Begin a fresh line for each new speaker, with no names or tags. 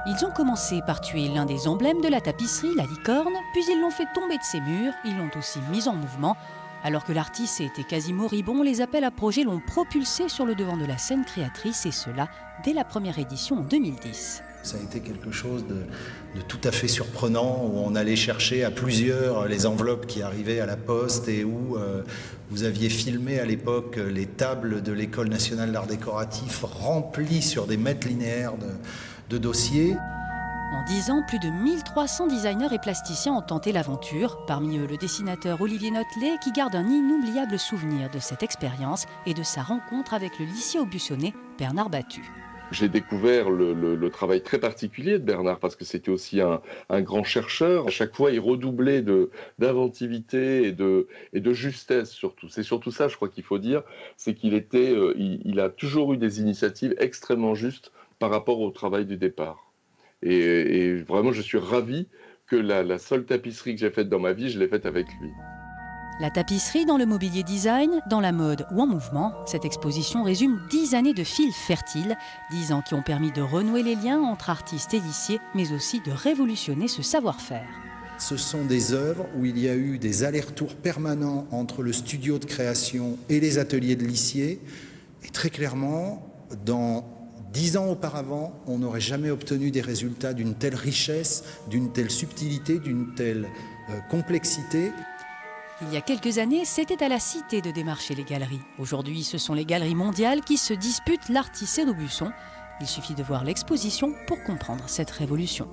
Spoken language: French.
Ils ont commencé par tuer l'un des emblèmes de la tapisserie, la licorne, puis ils l'ont fait tomber de ses murs, ils l'ont aussi mis en mouvement. Alors que l'artiste était quasi moribond, les appels à projets l'ont propulsé sur le devant de la scène créatrice, et cela dès la première édition en 2010.
Ça a été quelque chose de tout à fait surprenant, où on allait chercher à plusieurs les enveloppes qui arrivaient à la poste et où vous aviez filmé à l'époque les tables de l'École nationale d'art décoratif remplies sur des mètres linéaires de dossiers.
En 10 ans, plus de 1300 designers et plasticiens ont tenté l'aventure. Parmi eux, le dessinateur Olivier Notelet, qui garde un inoubliable souvenir de cette expérience et de sa rencontre avec le lycée Aubusson Bernard Battu.
J'ai découvert le travail très particulier de Bernard parce que c'était aussi un grand chercheur. À chaque fois, il redoublait d'inventivité et de justesse surtout. C'est surtout ça, je crois qu'il faut dire, c'est il a toujours eu des initiatives extrêmement justes par rapport au travail du départ. Et vraiment, je suis ravi que la seule tapisserie que j'ai faite dans ma vie, je l'ai faite avec lui.
La tapisserie dans le mobilier design, dans la mode ou en mouvement, cette exposition résume 10 années de fil fertile, 10 ans qui ont permis de renouer les liens entre artistes et lissiers, mais aussi de révolutionner ce savoir-faire.
Ce sont des œuvres où il y a eu des allers-retours permanents entre le studio de création et les ateliers de lissiers. Et très clairement, dans 10 ans auparavant, on n'aurait jamais obtenu des résultats d'une telle richesse, d'une telle subtilité, d'une telle complexité.
Il y a quelques années, c'était à la Cité de démarcher les galeries. Aujourd'hui, ce sont les galeries mondiales qui se disputent l'art tissé d'Aubusson. Il suffit de voir l'exposition pour comprendre cette révolution.